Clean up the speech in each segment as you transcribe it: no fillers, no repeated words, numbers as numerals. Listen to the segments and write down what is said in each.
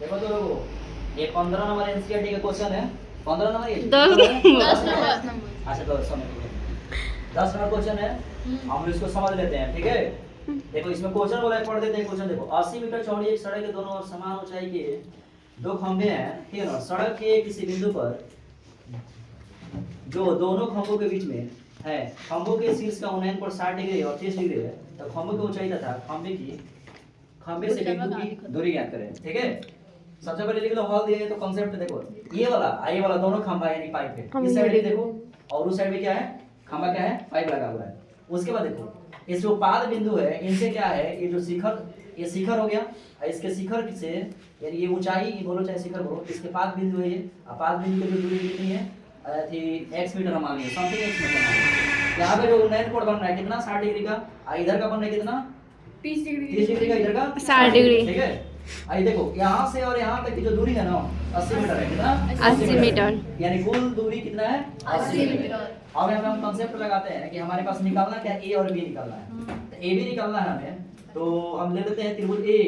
देखो तो लोगों, ये 15 नंबर एनसीईआरटी का क्वेश्चन है। 15 नंबर ये 10 नंबर। अच्छा तो समझ लीजिए 10 नंबर क्वेश्चन है। हम इसको समझ लेते हैं, ठीक है। देखो इसमें क्वेश्चन बोला है, पढ़ देते हैं क्वेश्चन। देखो 80 मीटर चौड़ी एक सड़क के दोनों ओर समान ऊंचाई के दो खंभे हैं, ठीक है ना। सड़क के किसी बिंदु पर जो दोनों खंभों के बीच में है, खंभों के शीर्ष का उन्नयन कोण 60 डिग्री और 30 डिग्री है, तो खंभों की ऊंचाई तथा खंभे से बिंदु की दूरी ज्ञात करें, ठीक है। सबसे पहले लिख लो हॉल दिया है, तो कांसेप्ट देखो ये वाला दोनों खंभा यानी पाइप है, इस साइड भी देखो और उस साइड में क्या है, खंभा क्या है, पाइप लगा हुआ है। उसके बाद देखो इस जो पाद बिंदु है इनसे क्या है, ये जो शिखर, ये शिखर हो गया, और इसके शिखर से यानी ये ऊंचाई, ये बोलो चाहे शिखर बोलो, इसके पाद बिंदु है ये, और पाद बिंदु की जो दूरी कितनी है थी x मीटर हम मान लिया, समथिंग x मीटर। यहाँ पे जो उन्नयन कोण बन रहा है कितना 60 डिग्री का, और इधर का बन रहा है कितना 30 डिग्री का, इधर का 60 डिग्री, ठीक है। आई देखो यहाँ से और यहाँ तक की जो दूरी है ना 80 मीटर है, कितना 80 मीटर, यानी कुल दूरी कितना है 80 मीटर। अब यहाँ पे हम कांसेप्ट लगाते हैं कि हमारे पास निकालना क्या, ए और बी निकालना है। तो ए बी निकालना है हमें, तो हम ले लेते हैं त्रिभुज ए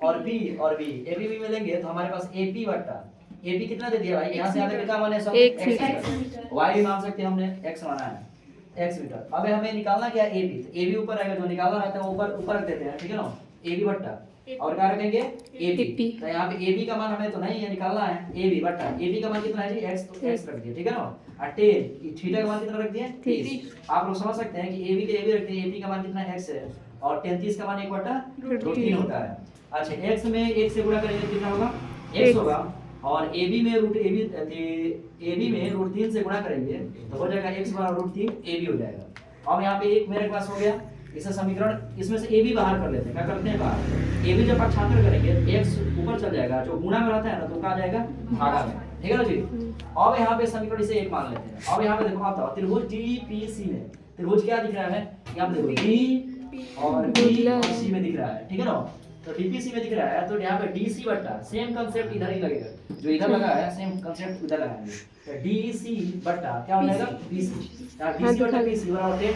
और बी और बी, ए बी में लेंगे तो हमारे पास ए पी बट्टा ए बी कितना दे दिया भाई, यहाँ से आगे कितना माने सब x मीटर, y मान सकते हैं हमने, x माना है x मीटर। अब हमें निकालना क्या है, ए बी, तो ए बी ऊपर आएगा, जो निकालना रहता है वो ऊपर ऊपर रख देते हैं, ठीक है ना। ए बी बट्टा और क्या रखेंगे ए बी, तो यहाँ पे ए बी का मान हमें तो नहीं है निकालना है, ए बी बट्टा ए बी का मान कितना है जी x, तो x रख दिया, ठीक है ना। और टेन थीटा का मान कितना रख दिया 30। आप लोग समझ सकते हैं कि ए बी के ए बी रखते हैं, ए बी का मान कितना x है और 33 का मान 1/√3 होता है। अच्छा x में 1 से गुणा करेंगे कितना होगा x होगा, और AB में AB में √3 से गुणा करेंगे तो हो जाएगा x √3 AB हो जाएगा। अब यहाँ पे एक मेरे पास हो गया, इसे समीकरण, इसमें से AB बाहर कर लेते हैं, क्या करते हैं बाहर, AB जब पक्षांतर करेंगे x ऊपर चल जाएगा, जो गुणा में रहता है ना तो कहाँ जाएगा भागा में, ठीक है ना जी। अब यहाँ पे समीकरण इसे एक मान लेते हैं। अब यहाँ पे देखो आता त्रिभुज DPC में त्रिभुज क्या दिख रहा है, यहाँ पे देखो D और B और C में दिख रहा है, ठीक है ना। तो डीपीसी में दिख रहा है, तो यहाँ पे डीसी बट्टा सेम कांसेप्ट इधर ही लगेगा, जो इधर लगा है सेम कांसेप्ट उधर लगाएंगे। तो डीसी बट्टा क्या हो जाएगा बीसी, डीसी बट्टा बीसी बराबर 10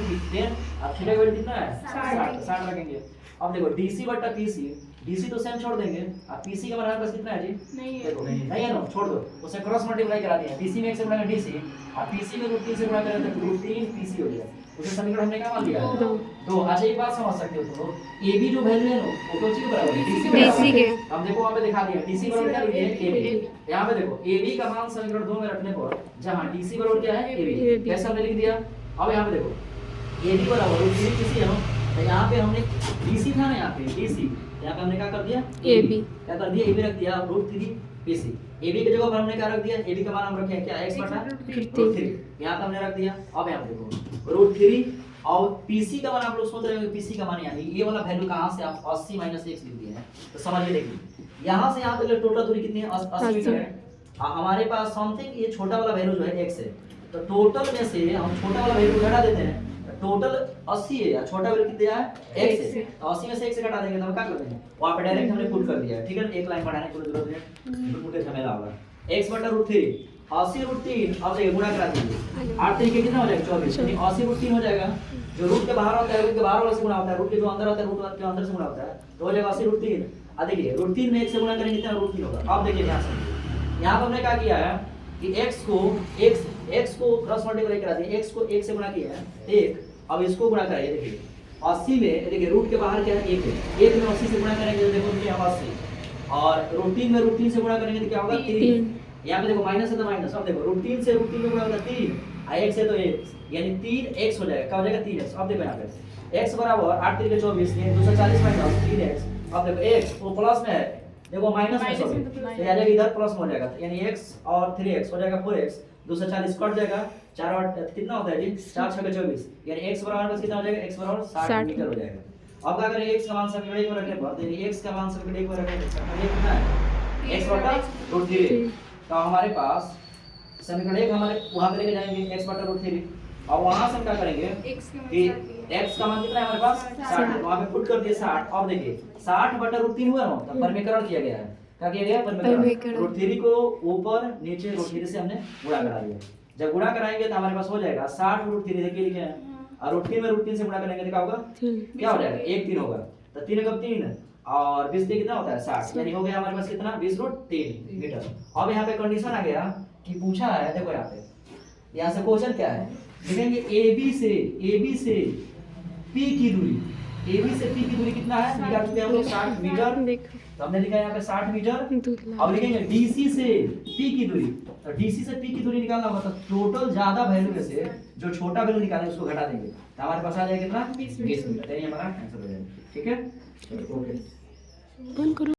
और थीटा का वैल्यू कितना है 60 लगेंगे। अब देखो डीसी बट्टा पीसी, डीसी तो सेम छोड़ देंगे, और पीसी का हमारे पास कितना है जी नहीं है, देखो नहीं है ना, छोड़ दो, उसे क्रॉस मल्टीप्लाई करा दिया, डीसी में 1 से गुणा करें डीसी और पीसी में √3 से गुणा करें तो √3 पीसी हो गया। उसे समीकरण हमने क्या मान लिया दो। अच्छा एक बात समझ सकते हो तो AB जो वैल्यू है ना वो कौन सी के बराबर है, DC के। हम देखो वहां पे दिखा दिया DC बराबर क्या लिखे हैं AB, यहां पे देखो AB का मान समीकरण 2 में रखने पर जहां DC बराबर क्या है AB, कैसे हमने लिख दिया। अब यहां पे देखो AB बराबर √3 PC है ना, तो यहां पे हमने DC था ना, यहां पे DC, यहां पे हमने क्या कर दिया AB, क्या कर दिया AB रख दिया √3 PC। AB की जगह पर हमने क्या रख दिया, AB का मान हम रखे हैं क्या x बटा √3, यहां पे हमने रख दिया। अब यहां पे देखो √3 और PC का मान आप लोग सोच रहे होंगे PC का मान यानी ये वाला वैल्यू कहां से आप 80 - x लिख दिए हैं, तो समझिए देखिए यहां से यहां तक टोटल दूरी कितनी है 80 मीटर है। हमारे पास समथिंग ये छोटा वाला वैल्यू जो है x है, तो टोटल में से हम छोटा वाला वैल्यू घटा देते हैं, टोटल 80 है या छोटा वैल्यू कितना है x है, तो 80 में से 1 से घटा देंगे तो हम क्या कर देंगे वहां पे डायरेक्ट हमने पुट कर दिया है, ठीक है। एक लाइन बढ़ाने की जरूरत नहीं, पुट के झमेला होगा x बटा √3 80 √3, अब देखिए गुणा करा दीजिए 8 तरीके कितना हो जाएगा 24, यानी 80 √3 हो जाएगा। जो रूट के बाहर होता है रूट के बाहर वाले से गुणा होता है, रूट के जो अंदर होता है रूट के अंदर से गुणा होता है, तो हो जाएगा 80 √3। अब देखिए √3 में 1 से गुणा करेंगे कितना √3 होगा। अब देखिए ध्यान से यहां पर हमने क्या किया है कि x को क्रॉस मल्टीप्लाई करा दिया, x को 1 से गुणा किया है 1, अब इसको गुणा करिए देखिए 80 में, देखिए रूट के बाहर क्या है 1 है, 1 में 80 से गुणा करेंगे तो देखो क्या 80, और √3 में √3 से गुणा करेंगे तो क्या होगा 3। यहाँ पे देखो माइनस है तो माइनस, अब देखो √3 से √3 में गुणा होगा 3 और x है तो 1 यानी 3x हो जाएगा, क्या हो जाएगा 3x। अब देखो यहाँ पे x बराबर 8 3 24 यानी 240 माइनस 3x। अब देखो x वो प्लस में है, देखो माइनस में सॉरी तो आ जाएगा इधर प्लस में हो जाएगा, यानी x और 3x हो जाएगा 4x, 240 कट जाएगा 4 8 कितना होता है जी 4 6 24, यानी x बराबर बस कितना हो जाएगा x बराबर 60 मीटर हो जाएगा। अब क्या करें x का मान समीकरण 1 में रखने पर देखिए x का मान समीकरण 1 में रखने पर समीकरण कितना है x बटा √3, तो हमारे पास समीकरण 1 हमारे वहां पे लेके जाएंगे x बटा √3, और वहां से हम क्या करेंगे कि x का मान कितना है हमारे पास 60, वहां पे पुट कर दिए 60। अब देखिए 60 बटा √3 हुआ ना, तो परमीकरण किया गया है, क्या किया गया परमीकरण, √3 को ऊपर नीचे √3 से हमने गुणा करा दिया। जब गुणा कराएंगे तो हमारे पास हो जाएगा 60 √3 देखिए लिखे हैं, और √3 में √3 से गुणा करेंगे तो क्या होगा क्या हो जाएगा 1 3 होगा, तो 3 का 3 और 20 कितना होता है 60, यानी हो गया हमारे पास कितना 20√3 मीटर। अब यहाँ पे कंडीशन आ गया कि पूछा है, देखो यहाँ पे यहाँ से क्वेश्चन क्या है, देखेंगे ए बी से पी की दूरी, ए बी से पी की दूरी कितना है, निकाल चुके हम लोग 60 मीटर, तो हमने लिखा है यहाँ पे 60 मीटर। अब लिखेंगे डीसी से पी की दूरी, तो डीसी से पी की दूरी निकालना होगा, तो टोटल ज्यादा वैल्यू में से जो छोटा वैल्यू निकालेंगे उसको घटा देंगे, तो हमारे पास आ जाएगा कितना 20 मीटर, यही हमारा आंसर हो जाएगा। ठीक है, ओके।